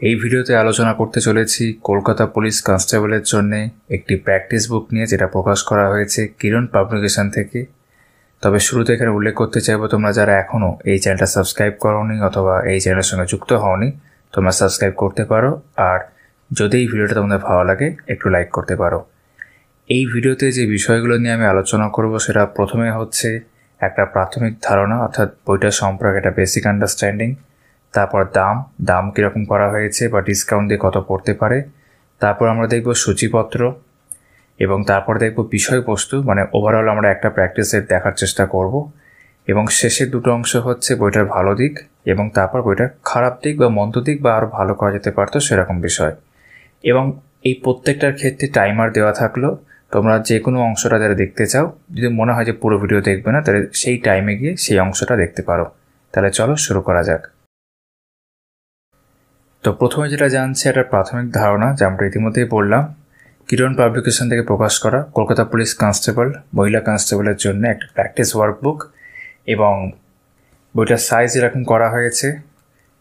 এই ভিডিওতে আলোচনা করতে চলেছি কলকাতা পুলিশ কনস্টেবলের জন্য একটি প্র্যাকটিস বুক নিয়ে, যেটা প্রকাশ করা হয়েছে কিরণ পাবলিকেশন থেকে। তবে শুরুতে এখানে উল্লেখ করতে চাইবো, তোমরা যারা এখনও এই চ্যানেলটা সাবস্ক্রাইব করোনি অথবা এই চ্যানেলের সঙ্গে যুক্ত হওনি, তোমরা সাবস্ক্রাইব করতে পারো। আর যদি এই ভিডিওটা তোমাদের ভালো লাগে একটু লাইক করতে পারো। এই ভিডিওতে যে বিষয়গুলো নিয়ে আমি আলোচনা করব সেটা প্রথমে হচ্ছে একটা প্রাথমিক ধারণা, অর্থাৎ বইটার সম্পর্কে একটা বেসিক আন্ডারস্ট্যান্ডিং। তারপর দাম কীরকম করা হয়েছে বা ডিসকাউন্ট দিয়ে কত পড়তে পারে। তারপর আমরা দেখব সূচিপত্র এবং তারপর দেখব বিষয়বস্তু, মানে ওভারঅল আমরা একটা প্র্যাকটিস সেট দেখার চেষ্টা করব। এবং শেষের দুটো অংশ হচ্ছে বইটার ভালো দিক এবং তারপর বইটার খারাপ দিক বা মন্দ দিক বা আরও ভালো করা যেতে পারতো সেরকম বিষয়। এবং এই প্রত্যেকটার ক্ষেত্রে টাইমার দেওয়া থাকলো। তোমরা যে কোনো অংশটা যারা দেখতে চাও, যদি মনে হয় যে পুরো ভিডিও দেখবে না, তাহলে সেই টাইমে গিয়ে সেই অংশটা দেখতে পারো। তাহলে চলো শুরু করা যাক। তো প্রথমে যেটা জানছি একটা প্রাথমিক ধারণা, যা আমরা ইতিমধ্যেই বললাম, কিরণ পাবলিকেশন থেকে প্রকাশ করা কলকাতা পুলিশ কনস্টেবল মহিলা কনস্টেবলের জন্য একটা প্র্যাকটিস ওয়ার্কবুক। এবং বইটার সাইজ এরকম করা হয়েছে,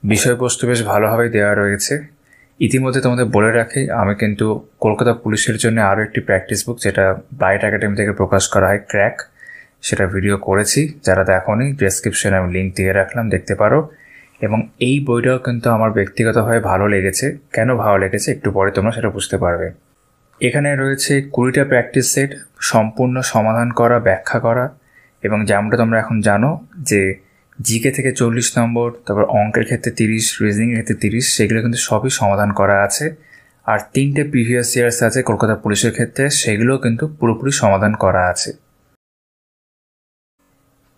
বিষয়বস্তু বেশ ভালোভাবেই দেওয়া রয়েছে। ইতিমধ্যে তোমাদের বলে রাখি, আমি কিন্তু কলকাতা পুলিশের জন্য আরও একটি প্র্যাকটিস বুক, যেটা ব্রাইট একাডেমি থেকে প্রকাশ করা হয়, ক্র্যাক, সেটা ভিডিও করেছি। যারা দেখোনি, ডেসক্রিপশনে আমি লিঙ্ক দিয়ে রাখলাম, দেখতে পারো। এবং এই বইটাও কিন্তু আমার ব্যক্তিগতভাবে ভালো লেগেছে। কেন ভালো লেগেছে একটু পরে তোমরা সেটা বুঝতে পারবে। এখানে রয়েছে 20টা প্র্যাকটিস সেট, সম্পূর্ণ সমাধান করা, ব্যাখ্যা করা। এবং যেমনটা তোমরা এখন জানো যে জিকে থেকে 40 নম্বর, তারপর অঙ্কের ক্ষেত্রে 30, রিজনিংয়ের ক্ষেত্রে 30, সেগুলো কিন্তু সবই সমাধান করা আছে। আর 3টে প্রিভিয়াস ইয়ার্স আছে কলকাতা পুলিশের ক্ষেত্রে, সেগুলোও কিন্তু পুরোপুরি সমাধান করা আছে।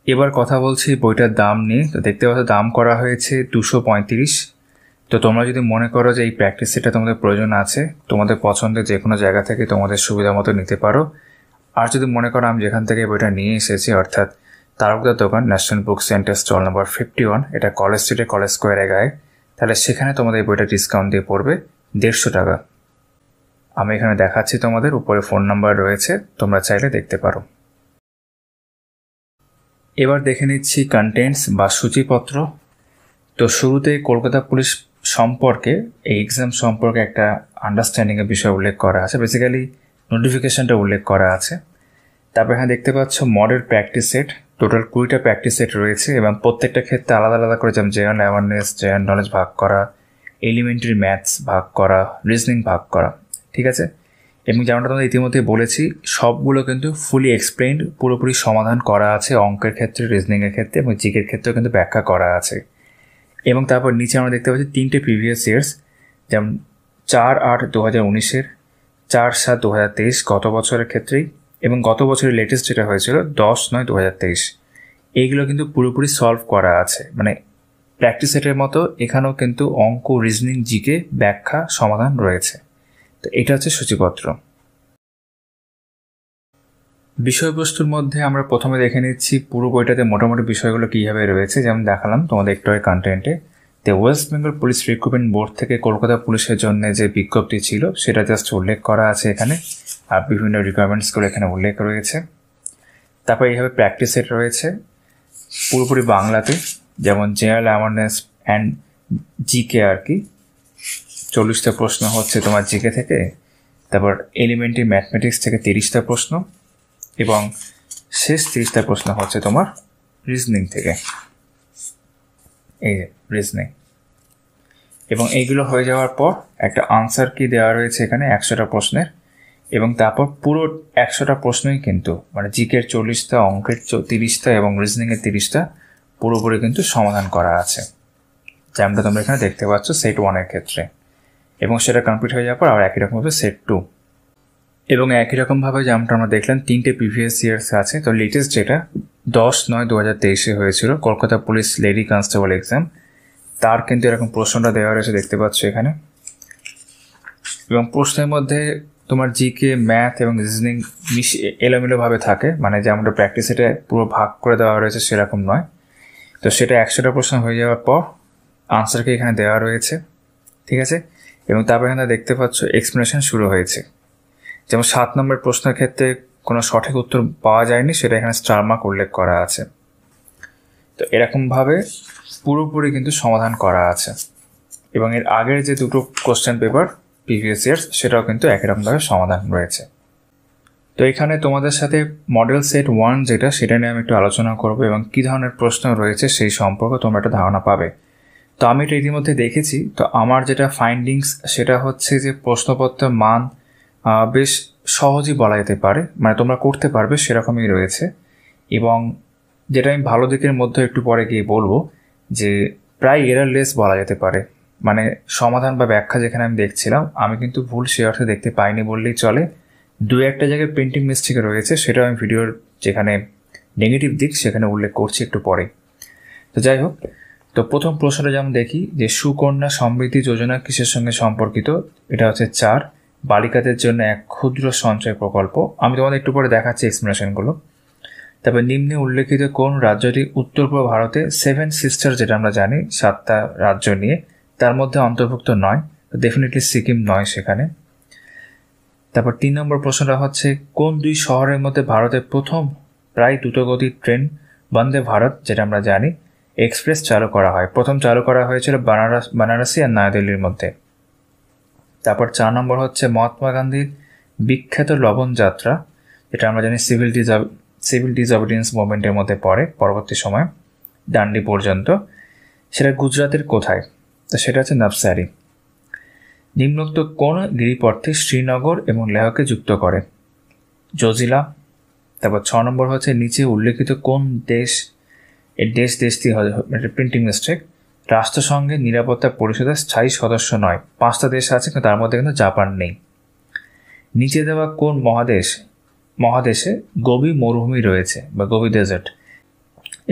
এবার কথা বলছি বইটার দাম নিয়ে। তো দেখতে পাচ্ছ দাম করা হয়েছে 235। তো তোমরা যদি মনে করো যে এই প্র্যাকটিস সেটটা তোমাদের প্রয়োজন আছে, তোমাদের পছন্দের যে কোনো জায়গা থেকে তোমাদের সুবিধা মতো নিতে পারো। আর যদি মনে করো আমি যেখান থেকে বইটা নিয়ে এসেছি, অর্থাৎ তারকদার দোকান, national book centre, stall number 51, এটা কলেজ স্ট্রিটে, কলেজ স্কোয়ারে গায়ে, তাহলে সেখানে তোমাদের এই বইটা ডিসকাউন্ট দিয়ে পড়বে 150 টাকা। আমি এখানে দেখাচ্ছি তোমাদের, উপরে ফোন নাম্বার রয়েছে, তোমরা চাইলে দেখতে পারো। এবার দেখে নিচ্ছি কন্টেন্টস বা সূচিপত্র। তো শুরুতে কলকাতা পুলিশ সম্পর্কে, এই এক্সাম সম্পর্কে একটা আন্ডারস্ট্যান্ডিংয়ের বিষয় উল্লেখ করা আছে, বেসিক্যালি নোটিফিকেশনটা উল্লেখ করা আছে। তারপর এখানে দেখতে পাচ্ছ মডেল প্র্যাকটিস সেট, টোটাল 20টা প্র্যাকটিস সেট রয়েছে এবং প্রত্যেকটা ক্ষেত্রে আলাদা আলাদা করে, যেমন জেনারেল অ্যাওয়ারনেস, জেনারেল নলেজ ভাগ করা, এলিমেন্টারি ম্যাথস ভাগ করা, রিজনিং ভাগ করা, ঠিক আছে। এবং যেমনটা তোমাদের ইতিমধ্যে বলেছি, সবগুলো কিন্তু ফুলি এক্সপ্লেইনড, পুরোপুরি সমাধান করা আছে অঙ্কের ক্ষেত্রে, রিজনিংয়ের ক্ষেত্রে এবং জিকের ক্ষেত্রেও কিন্তু ব্যাখ্যা করা আছে। এবং তারপর নিচে আমরা দেখতে পাচ্ছি 3টে প্রিভিয়াস ইয়ার্স, যেমন 4/8/2019, 4/7/2023 গত বছরের ক্ষেত্রেই, এবং গত বছরের লেটেস্ট যেটা হয়েছিল 10/9/2023। এইগুলো কিন্তু পুরোপুরি সলভ করা আছে, মানে প্র্যাকটিস সেটের মতো এখানেও কিন্তু অঙ্ক, রিজনিং, জিকে, ব্যাখ্যা, সমাধান রয়েছে। তো এটা হচ্ছে সূচিপত্র। বিষয়বস্তুর মধ্যে আমরা প্রথমে দেখে নিচ্ছি পুরো বইটাতে মোটামুটি বিষয়গুলো কীভাবে রয়েছে। যেমন দেখালাম তোমাদের একটু আগে কন্টেন্টে, তো West Bengal police recruitment board থেকে কলকাতা পুলিশের জন্য যে বিজ্ঞপ্তি ছিল সেটা জাস্ট উল্লেখ করা আছে এখানে, আর বিভিন্ন রিকোয়ারমেন্টসগুলো এখানে উল্লেখ রয়েছে। তারপর এইভাবে প্র্যাকটিস সেট রয়েছে পুরোপুরি বাংলাতে, যেমন জেনারেল অ্যাওয়ারনেস অ্যান্ড জিকে আর কি, 40টা প্রশ্ন হচ্ছে তোমার জিকে থেকে, তারপর এলিমেন্টারি ম্যাথমেটিক্স থেকে 30টা প্রশ্ন, এবং শেষ 30টা প্রশ্ন হচ্ছে তোমার রিজনিং থেকে, এই যে রিজনিং। এবং এইগুলো হয়ে যাওয়ার পর একটা আনসার কি দেওয়া রয়েছে এখানে 100টা প্রশ্নের, এবং তারপর পুরো 100টা প্রশ্নই কিন্তু, মানে জিকের 40টা, অঙ্কের 30টা এবং রিজনিংয়ের 30টা পুরোপুরি কিন্তু সমাধান করা আছে, যেমনটা তোমরা এখানে দেখতে পাচ্ছ সেট 1-এর ক্ষেত্রে। এবং সেটা কমপ্লিট হয়ে যাওয়ার পর আবার একই রকমভাবে সেট 2, এবং একই রকমভাবে যেমনটা আমরা দেখলাম 3টে প্রিভিয়াস ইয়ার্স আছে। তো লেটেস্ট যেটা 10/9/2023 হয়েছিল Kolkata police lady constable exam, তার কিন্তু এরকম প্রশ্নটা দেওয়া রয়েছে, দেখতে পাচ্ছ এখানে। এবং প্রশ্নের মধ্যে তোমার জিকে, ম্যাথ এবং রিজনিং এলোমেলোভাবে থাকে, মানে যেমনটা প্র্যাকটিস সেটে পুরো ভাগ করে দেওয়া রয়েছে সেরকম নয়। তো সেটা 100টা প্রশ্ন হয়ে যাওয়ার পর আনসারকে এখানে দেওয়া রয়েছে, ঠিক আছে। এবং তারপর এখানে দেখতে পাচ্ছ এক্সপ্লেনেশন শুরু হয়েছে। যেমন 7 নম্বর প্রশ্নের ক্ষেত্রে কোনো সঠিক উত্তর পাওয়া যায়নি, সেটা এখানে স্টার মার্ক উল্লেখ করা আছে। তো এরকমভাবে পুরোপুরি কিন্তু সমাধান করা আছে। এবং এর আগের যে দুটো কোশ্চেন পেপার প্রিভিয়াস ইয়ার্স সেটাও কিন্তু একই রকমভাবে সমাধান রয়েছে। তো এখানে তোমাদের সাথে মডেল সেট 1 যেটা সেটা নিয়ে আমি একটু আলোচনা করব এবং কী ধরনের প্রশ্ন রয়েছে সেই সম্পর্কে তোমরা একটা ধারণা পাবে। তো আমি এটা ইতিমধ্যে দেখেছি। তো আমার যেটা ফাইন্ডিংস সেটা হচ্ছে যে প্রশ্নপত্রের মান বেশ সহজই বলা যেতে পারে, মানে তোমরা করতে পারবে সেরকমই রয়েছে। এবং যেটা আমি ভালো দিকের মধ্যে একটু পরে গিয়ে বলবো যে প্রায় এরারলেস বলা যেতে পারে, মানে সমাধান বা ব্যাখ্যা যেখানে আমি দেখছিলাম আমি কিন্তু ভুল সে অর্থে দেখতে পাইনি বললেই চলে। দু একটা জায়গায় প্রিন্টিং মিস্টেক রয়েছে, সেটা আমি ভিডিওর যেখানে নেগেটিভ দিক সেখানে উল্লেখ করছি একটু পরে। তো যাই হোক, তো প্রথম প্রশ্নটা যেমন দেখি যে সুকন্যা সমৃদ্ধি যোজনা কিসের সঙ্গে সম্পর্কিত। এটা হচ্ছে 4, বালিকাদের জন্য এক ক্ষুদ্র সঞ্চয় প্রকল্প। আমি তোমাদের একটু পরে দেখাচ্ছি এক্সপ্লেনেশনগুলো। তারপর নিম্নে উল্লেখিত কোন রাজ্যটি উত্তর পূর্ব ভারতে 7 সিস্টার যেটা আমরা জানি 7টা রাজ্য নিয়ে তার মধ্যে অন্তর্ভুক্ত নয়। তো ডেফিনেটলি সিকিম নয় সেখানে। তারপর 3 নম্বর প্রশ্নটা হচ্ছে কোন 2 শহরের মধ্যে ভারতের প্রথম প্রায় দ্রুতগতির ট্রেন বন্দে ভারত যেটা আমরা জানি এক্সপ্রেস চালু করা হয়। প্রথম চালু করা হয়েছিল বারাণসী আর নয়াদিল্লির মধ্যে। তারপর 4 নম্বর হচ্ছে মহাত্মা গান্ধীর বিখ্যাত লবণ যাত্রা যেটা আমরা জানি সিভিল ডিসঅবিডিয়েন্স মুভমেন্টের মধ্যে পড়ে পরবর্তী সময় দান্ডি পর্যন্ত, সেটা গুজরাটের কোথায়? তো সেটা হচ্ছে নবসারি। নিম্নোক্ত কোন গিরিপথটি শ্রীনগর এবং লেহকে যুক্ত করে? জজিলা। তারপর 6 নম্বর হচ্ছে নিচে উল্লেখিত কোন দেশ, এই দেশটি প্রিন্টিং মিস্টেক, রাষ্ট্রসংঘের নিরাপত্তা পরিষদের স্থায়ী সদস্য নয়। 5টা দেশ আছে কিন্তু তার মধ্যে কিন্তু জাপান নেই। নিচে দেওয়া কোন মহাদেশে গোবি মরুভূমি রয়েছে বা গোবি ডেজার্ট?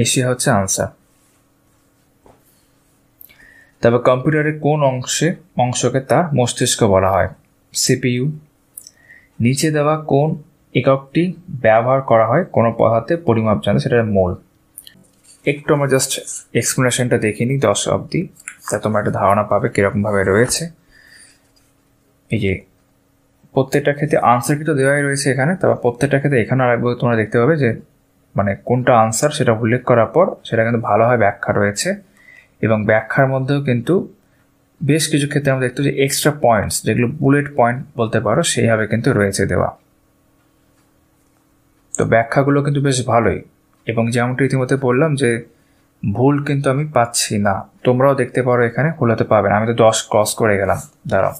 এশিয়া হচ্ছে আনসার। তারপর কম্পিউটারের কোন অংশকে তার মস্তিষ্ক বলা হয়? সিপিইউ। নিচে দেওয়া কোন এককটি ব্যবহার করা হয় কোনো পদার্থে পরিমাপ জানতে, সেটা মোল। একটু আমরা জাস্ট এক্সপ্লেনেশনটা দেখে নিই 10 অবধি, তা তোমরা একটা ধারণা পাবে কীরকমভাবে রয়েছে। এই যে প্রত্যেকটা ক্ষেত্রে আনসার কিন্তু দেওয়াই রয়েছে এখানে। তারপর প্রত্যেকটা ক্ষেত্রে এখানে আরেকবার তোমরা দেখতে পাবে যে মানে কোনটা আনসার সেটা উল্লেখ করার পর সেটা কিন্তু ভালোভাবে ব্যাখ্যা রয়েছে। এবং ব্যাখ্যার মধ্যেও কিন্তু বেশ কিছু ক্ষেত্রে আমরা দেখতে যে এক্সট্রা পয়েন্টস যেগুলো বুলেট পয়েন্ট বলতে পারো সেইভাবে কিন্তু রয়েছে দেওয়া। তো ব্যাখ্যাগুলো কিন্তু বেশ ভালোই। এবং যেমনটা ইতিমধ্যে বললাম যে ভুল কিন্তু আমি পাচ্ছি না, তোমরাও দেখতে পারো এখানে ভুল হতে পাবে না। আমি তো 10 ক্রস করে গেলাম, দাঁড়াও।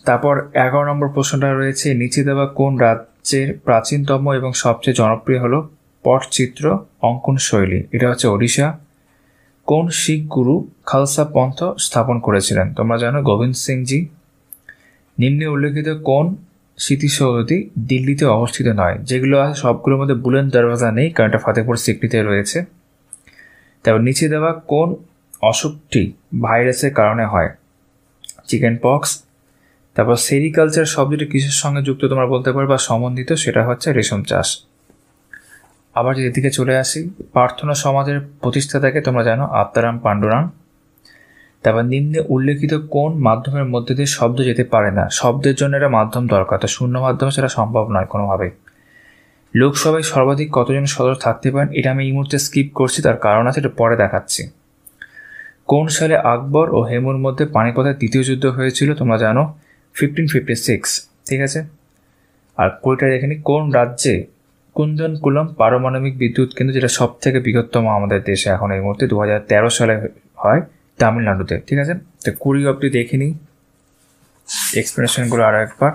তারপর 11 নম্বর প্রশ্নটা রয়েছে নিচে দেওয়া কোন রাজ্যের প্রাচীনতম এবং সবচেয়ে জনপ্রিয় হলো পটচিত্র অঙ্কন শৈলী? এটা হচ্ছে ওড়িশা। কোন শিখ গুরু খালসা পন্থ স্থাপন করেছিলেন? তোমরা জানো গোবিন্দ সিংজি। নিম্নে উল্লেখিত কোন স্মৃতিসৌধটি দিল্লিতে অবস্থিত নয়? যেগুলো আছে সবগুলোর মধ্যে বুলন্দ দরওয়াজা নেই, কারণ এটা ফতেহপুর সিক্রিতে রয়েছে। তারপর নিচে দেওয়া কোন অসুখটি ভাইরাসের কারণে হয়? Chicken pox. তারপর সেরিকালচার শব্দটি কিসের সঙ্গে যুক্ত তোমরা বলতে পারো বা সম্বন্ধিত? সেটা হচ্ছে রেশম চাষ। আবার যদি এদিকে চলে আসি, প্রার্থনা সমাজের প্রতিষ্ঠাতাকে তোমরা জানো আত্মারাম পাণ্ডুরাং। তারপর নিম্নে উল্লেখিত কোন মাধ্যমের মধ্যে দিয়ে শব্দ যেতে পারে না? শব্দের জন্য একটা মাধ্যম দরকার, তো শূন্য মাধ্যমে সেটা সম্ভব নয় কোনোভাবেই। লোকসভায় সর্বাধিক কতজন সদস্য থাকতে পারেন? এটা আমি এই মুহূর্তে স্কিপ করছি, তার কারণ আছে, এটা পরে দেখাচ্ছি। কোন সালে আকবর ও হেমুর মধ্যে পানিপথের দ্বিতীয় যুদ্ধ হয়েছিল? তোমরা জানো 1556, ঠিক আছে। আর কোনটা এখানে কোন রাজ্যে কুন্দনকুলম পারমাণবিক বিদ্যুৎ কেন্দ্র, যেটা সব থেকে বৃহত্তম আমাদের দেশে এখন এই মুহূর্তে 2013 সালে হয় তামিলনাড়ুতে, ঠিক আছে। তো 20 অবধি দেখে নিই এক্সপ্লেনেশনগুলো আরও একবার।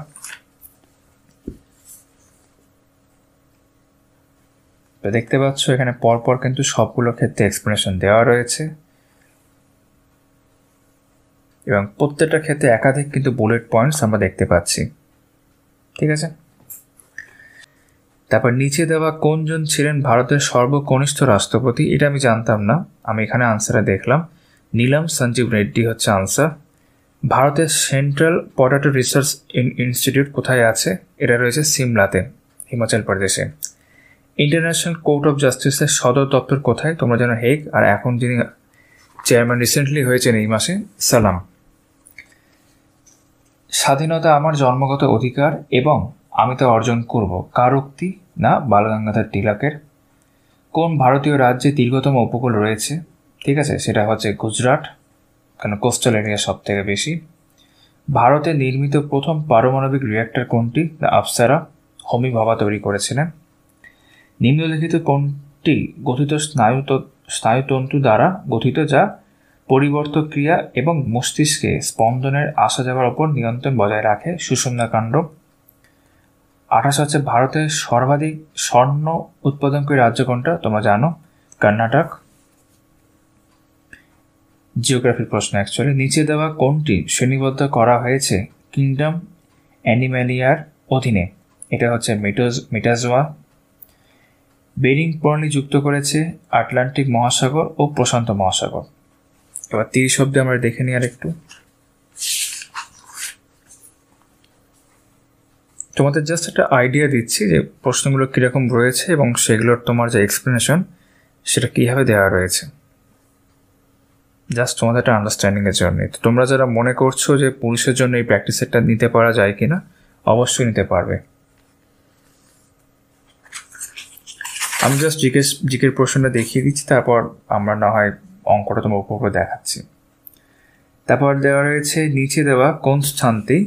তো দেখতে পাচ্ছ এখানে পরপর কিন্তু সবগুলো ক্ষেত্রে এক্সপ্লেনেশন দেওয়া রয়েছে এবং প্রত্যেকটা ক্ষেত্রে একাধিক কিন্তু বুলেট পয়েন্টস আমরা দেখতে পাচ্ছি, ঠিক আছে। তারপর নিচে দেওয়া কোনজন ছিলেন ভারতের সর্বকনিষ্ঠ রাষ্ট্রপতি? এটা আমি জানতাম না, আমি এখানে আনসারে দেখলাম নীলম সঞ্জীব রেড্ডি হচ্ছে আনসার। ভারতের সেন্ট্রাল পটাটো রিসার্চ ইনস্টিটিউট কোথায় আছে? এটা রয়েছে সিমলাতে, হিমাচল প্রদেশে। ইন্টারন্যাশনাল কোর্ট অফ জাস্টিসের সদর দপ্তর কোথায়? তোমরা জানো হেগ, আর এখন যিনি চেয়ারম্যান রিসেন্টলি হয়েছেন এই মাসে, সালাম। স্বাধীনতা আমার জন্মগত অধিকার এবং আমি তা অর্জন করব, কার উক্তি? না বালগঙ্গাধর তিলকের। কোন ভারতীয় রাজ্যে দীর্ঘতম উপকূল রয়েছে? ঠিক আছে, সেটা হচ্ছে গুজরাট। কারণ কোস্টাল এরিয়া সব থেকে বেশি। ভারতে নির্মিত প্রথম পারমাণবিক রিঅ্যাক্টর কোনটি? দ্য আপ্সারা, হোমি ভাভা তৈরি করেছিলেন। নিম্নলিখিত কোনটি গঠিত স্নায়ুতন্তু দ্বারা গঠিত যা পরিবর্তক ক্রিয়া এবং মস্তিষ্কে স্পন্দনের আসা যাওয়ার ওপর নিয়ন্ত্রণ বজায় রাখে? সুষুম্নাকাণ্ড। 28 হচ্ছে ভারতের সর্বাধিক স্বর্ণ উৎপাদনকারী রাজ্য কোনটা? তোমরা জানো, কর্ণাটক। জিওগ্রাফির প্রশ্ন অ্যাকচুয়ালি। নিচে দেওয়া কোনটি শ্রেণীবদ্ধ করা হয়েছে কিংডম অ্যানিম্যালিয়ার অধীনে? এটা হচ্ছে মেটাজোয়া। বেরিং প্রণালী যুক্ত করেছে আটলান্টিক মহাসাগর ও প্রশান্ত মহাসাগর। এবার 30 শব্দে আমরা দেখে নিই আর একটু। তোমাদের জাস্ট একটা আইডিয়া দিচ্ছি যে প্রশ্নগুলো কীরকম রয়েছে এবং সেগুলোর তোমার যে এক্সপ্লেনেশন সেটা কীভাবে দেওয়া রয়েছে, জাস্ট তোমাদের একটা আন্ডারস্ট্যান্ডিংয়ের জন্য। তো তোমরা যারা মনে করছো যে পুলিশের জন্য এই প্র্যাকটিস সেটটা নিতে পারা যায় কিনা, অবশ্যই নিতে পারবে। আমি জাস্ট জিকের প্রশ্নটা দেখিয়ে দিচ্ছি, তারপর আমরা না হয় অঙ্কটা তোমার উপর দেখাচ্ছি। তারপর দেওয়া রয়েছে নিচে দেওয়া কোন স্থানটি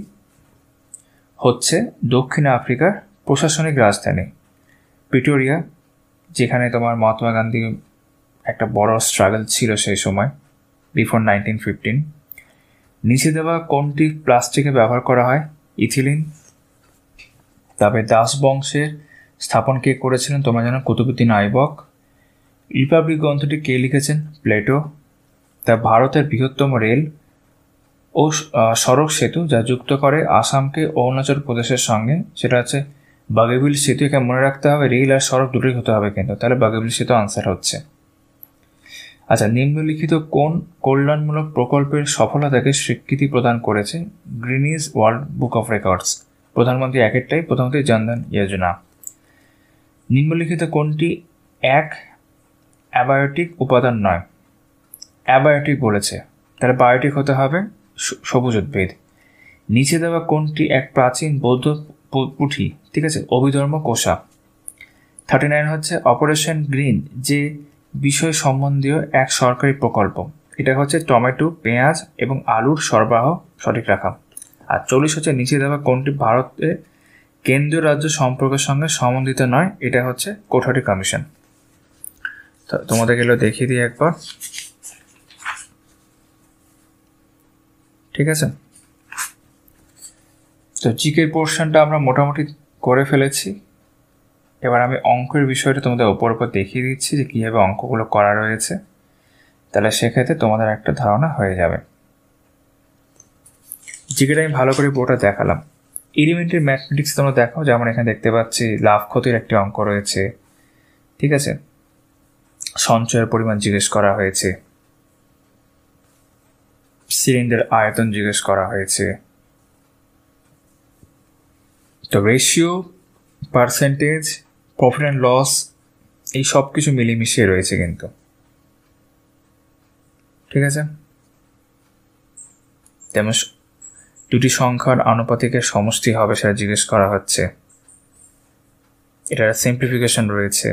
হচ্ছে দক্ষিণ আফ্রিকার প্রশাসনিক রাজধানী? প্রিটোরিয়া, যেখানে তোমার মহাত্মা গান্ধী একটা বড় স্ট্রাগল ছিল সেই সময়, বিফোর 1915। নিচে দেওয়া কোনটি প্লাস্টিকে ব্যবহার করা হয়? ইথিলিন। তবে দাস বংশের স্থাপন কে করেছিলেন? তোমরা জানো, কুতুবুদ্দিন আইবক। রিপাবলিক গ্রন্থটি কে লিখেছেন? প্লেটো। তা ভারতের বৃহত্তম রেল ও সড়ক সেতু যা যুক্ত করে আসামকে অরুণাচল প্রদেশের সঙ্গে, সেটা হচ্ছে বাগেবিল সেতু। একে মনে রাখতে হবে, রেল আর সড়ক দুটোই হতে হবে কিন্তু, তাহলে বাগেবিল সেতু আনসার হচ্ছে। আচ্ছা, নিম্নলিখিত কোন কল্যাণমূলক প্রকল্পের সফলতাকে স্বীকৃতি প্রদান করেছে Greenidge world book of records? প্রধানমন্ত্রী একটাই, প্রধানমন্ত্রী জনধন যোজনা। নিম্নলিখিত কোনটি এক অ্যাবায়োটিক উপাদান নয়? অ্যাবায়োটিক বলেছে, তাহলে বায়োটিক হতে হবে সবুজ উদ্ভিদ। নিচে দেওয়া কোনটি এক প্রাচীন বৌদ্ধ পুঁথি? ঠিক আছে, অভিধর্ম কোষা। 39 হচ্ছে অপারেশন গ্রিন যে বিষয় সম্বন্ধীয় এক সরকারি প্রকল্প, এটা হচ্ছে টমেটো, পেঁয়াজ এবং আলুর সরবরাহ সঠিক রাখা। আর 40 হচ্ছে নিচে দেওয়া কোনটি ভারতের কেন্দ্রীয় রাজ্য সম্পর্কের সঙ্গে সম্বন্ধিত নয়? এটা হচ্ছে কোঠারি কমিশন। তো তোমাদের গেলে দেখিয়ে দিই একবার, ঠিক আছে? তো জিকের পোর্শনটা আমরা মোটামুটি করে ফেলেছি। এবার আমি অঙ্কের বিষয়টা তোমাদের ওপর দেখিয়ে দিচ্ছি যে কীভাবে অঙ্কগুলো করা রয়েছে, তাহলে সেক্ষেত্রে তোমাদের একটা ধারণা হয়ে যাবে। জিকেটা আমি ভালো করে পুরোটা দেখালাম। এলিমেন্টারি ম্যাথমেটিক্স তোমরা দেখো, যেমন এখানে দেখতে পাচ্ছি লাভ ক্ষতির একটি অঙ্ক রয়েছে, ঠিক আছে? সঞ্চয়ের পরিমাণ জিজ্ঞেস করা হয়েছে, সিলিন্ডার আয়তন জিজ্ঞেস করা হয়েছে, তো ratio, percentage, profit and loss, এই সব কিছু মিলেমিশিয়ে রয়েছে কিন্তু, ঠিক আছে? তেমন দুটি সংখ্যার আনুপাতিকের সমষ্টি হবে সেটা জিজ্ঞেস করা হচ্ছে, এটার সিম্পলিফিকেশন রয়েছে,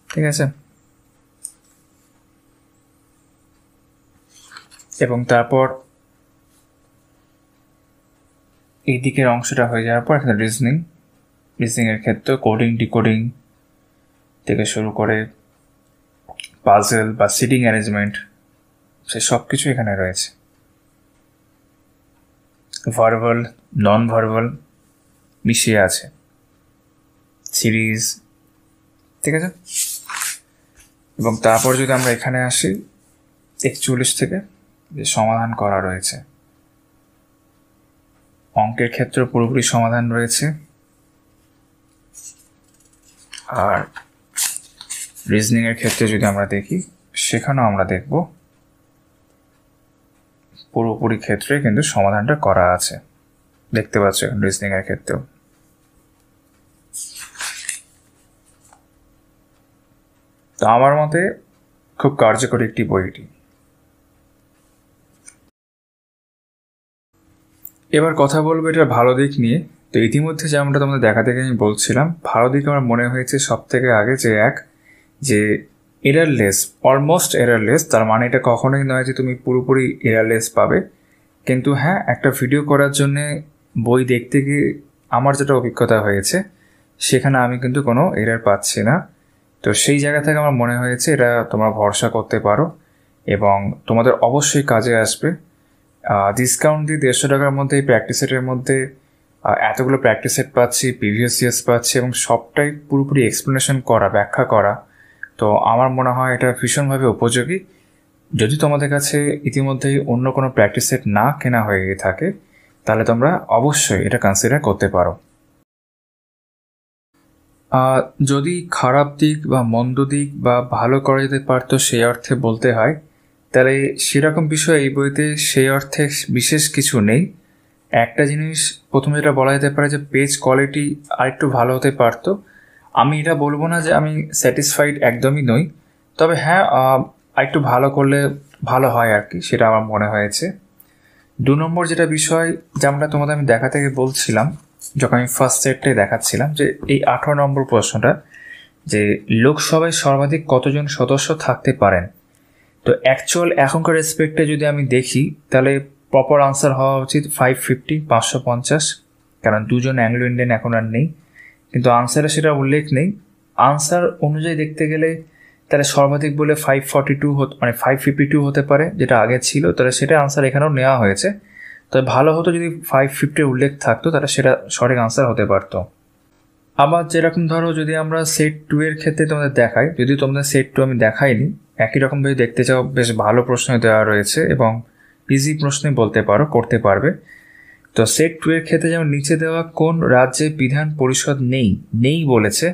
ঠিক আছে? এবং তারপর এই দিকের অংশটা হয়ে যাওয়ার পর এখানে রিজনিংয়ের ক্ষেত্রে কোডিং, ডিকোডিং থেকে শুরু করে পাজল বা সিটিং অ্যারেঞ্জমেন্ট, সে সব কিছু এখানে রয়েছে। ভার্বাল, নন ভার্বাল মিশিয়ে আছে, সিরিজ, ঠিক আছে? এবং তারপর যদি আমরা এখানে আসি 41 থেকে যে সমাধান করা রয়েছে, অঙ্কের ক্ষেত্রে পুরোপুরি সমাধান রয়েছে, আর রিজনিংয়ের ক্ষেত্রে যদি আমরা দেখি সেখানেও আমরা দেখব পুরোপুরি ক্ষেত্রে কিন্তু সমাধানটা করা আছে, দেখতে পাচ্ছ রিজনিংয়ের ক্ষেত্রেও। তো আমার মতে খুব কার্যকরী একটি বই এটি। এবার কথা বলবো এটার ভালো দিক নিয়ে। তো ইতিমধ্যে যেমনটা তোমাদের দেখা দেখে আমি বলছিলাম, ভালো দিক আমার মনে হয়েছে সব থেকে আগে যে এরারলেস, অলমোস্ট এরারলেস। তার মানে এটা কখনোই নয় যে তুমি পুরোপুরি এরারলেস পাবে, কিন্তু হ্যাঁ, একটা ভিডিও করার জন্যে বই দেখতে গিয়ে আমার যেটা অভিজ্ঞতা হয়েছে সেখানে আমি কিন্তু কোনো এরার পাচ্ছি না। তো সেই জায়গা থেকে আমার মনে হয়েছে এটা তোমরা ভরসা করতে পারো এবং তোমাদের অবশ্যই কাজে আসবে। ডিসকাউন্ট দিয়ে 150 টাকার মধ্যে এই প্র্যাকটিস সেটের মধ্যে এতগুলো প্র্যাকটিস সেট পাচ্ছি, প্রিভিয়াস ইয়ার্স পাচ্ছি এবং সবটাই পুরোপুরি এক্সপ্লেনেশন করা, ব্যাখ্যা করা। তো আমার মনে হয় এটা ভীষণভাবে উপযোগী। যদি তোমাদের কাছে ইতিমধ্যেই অন্য কোনো প্র্যাকটিস সেট না কেনা হয়ে থাকে তাহলে তোমরা অবশ্যই এটা কনসিডার করতে পারো। যদি খারাপ দিক বা মন্দ দিক বা ভালো করা যেতে পারতো সেই অর্থে বলতে হয়, তাহলে সেরকম বিষয় এই বইতে সেই অর্থে বিশেষ কিছু নেই। একটা জিনিস প্রথমে যেটা বলা যেতে পারে যে পেজ কোয়ালিটি আরেকটু ভালো হতে পারতো। আমি এটা বলবো না যে আমি স্যাটিসফাইড, একদমই নই, তবে হ্যাঁ আরেকটু ভালো করলে ভালো হয় আর কি, সেটা আমার মনে হয়েছে। 2 নম্বর যেটা বিষয়, যেমনটা তোমাদের আমি দেখা থেকে বলছিলাম যখন আমি ফার্স্ট সেটটাই দেখাচ্ছিলাম, যে এই 18 নম্বর প্রশ্নটা, যে লোকসভায় সর্বাধিক কতজন সদস্য থাকতে পারেন। তো অ্যাকচুয়াল এখনকার রেসপেক্টে যদি আমি দেখি তাহলে প্রপার আনসার হওয়া উচিত 550, 550, কারণ 2 জন অ্যাংলো ইন্ডিয়ান এখন আর নেই, কিন্তু আনসারে সেটা উল্লেখ নেই। আনসার অনুযায়ী দেখতে গেলে তাহলে সর্বাধিক বলে 542 মানে 552 হতে পারে, যেটা আগে ছিল, তাহলে সেটা আনসার এখানেও নেওয়া হয়েছে। তবে ভালো হতো যদি 550 উল্লেখ থাকতো, তাহলে সেটা সঠিক আনসার হতে পারতো। আবার যেরকম ধরো যদি আমরা সেট 2 এর ক্ষেত্রে তোমাদের দেখাই, যদি তোমাদের সেট 2 আমি দেখাইনি, একই রকমভাবে দেখতে চাও, বেশ ভালো প্রশ্ন দেওয়া রয়েছে এবং ইজি প্রশ্নই বলতে পারো, করতে পারবে। তো সেট 2 এর ক্ষেত্রে যেমন নিচে দেওয়া কোন রাজ্যে বিধান পরিষদ নেই বলেছে।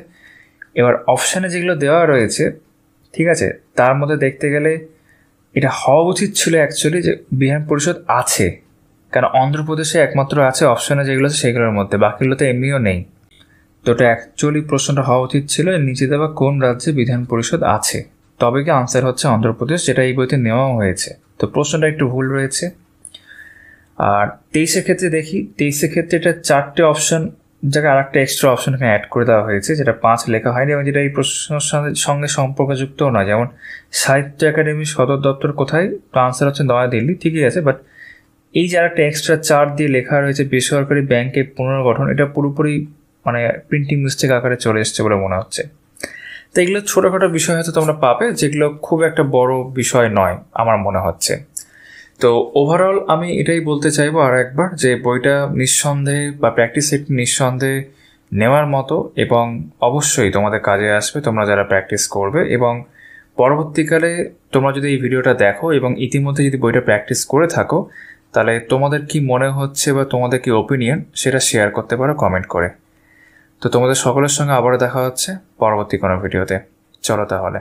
এবার অপশানে যেগুলো দেওয়া রয়েছে, ঠিক আছে, তার মধ্যে দেখতে গেলে এটা হওয়া উচিত ছিল অ্যাকচুয়ালি যে বিধান পরিষদ আছে, কারণ অন্ধ্রপ্রদেশে একমাত্র আছে অপশানে যেগুলো আছে সেগুলোর মধ্যে, বাকিগুলোতে এমনিও নেই। তো এটা অ্যাকচুয়ালি প্রশ্নটা হওয়া উচিত ছিল নিচে দেওয়া কোন রাজ্যে বিধান পরিষদ আছে, তবে কি আনসার হচ্ছে অন্ধ্রপ্রদেশ, যেটা এই বইতে নেওয়াও হয়েছে। তো প্রশ্নটা একটু ভুল রয়েছে। আর 23-এর ক্ষেত্রে দেখি, 23-এর ক্ষেত্রে এটা 4টে অপশন জায়গায় আর একটা এক্সট্রা অপশন এখানে অ্যাড করে দেওয়া হয়েছে, যেটা 5 লেখা হয়নি এবং যেটা এই প্রশ্নের সঙ্গে সম্পর্কযুক্তও নয়। যেমন সাহিত্য একাডেমির সদর দপ্তর কোথায়, তো আনসার হচ্ছে নয়াদিল্লি, ঠিকই আছে, বাট এই যে একটা এক্সট্রা 4 দিয়ে লেখা রয়েছে বেসরকারি ব্যাংকের পুনর্গঠন, এটা পুরোপুরি মানে প্রিন্টিং মিস্টেক আকারে চলে এসছে বলে মনে হচ্ছে। তো এগুলো ছোটোখাটো বিষয় হয়তো তোমরা পাবে, যেগুলো খুব একটা বড় বিষয় নয় আমার মনে হচ্ছে। তো ওভারঅল আমি এটাই বলতে চাইবো আর একবার, যে বইটা নিঃসন্দেহে বা প্র্যাকটিস সেট নিঃসন্দেহে নেওয়ার মতো এবং অবশ্যই তোমাদের কাজে আসবে তোমরা যারা প্র্যাকটিস করবে। এবং পরবর্তীকালে তোমরা যদি এই ভিডিওটা দেখো এবং ইতিমধ্যে যদি বইটা প্র্যাকটিস করে থাকো, তাহলে তোমাদের কি মনে হচ্ছে বা তোমাদের কি ওপিনিয়ন সেটা শেয়ার করতে পারো কমেন্ট করে। তো তোমাদের সকলের সঙ্গে আবারও দেখা হচ্ছে পরবর্তী কোনো ভিডিওতে। চলো তাহলে।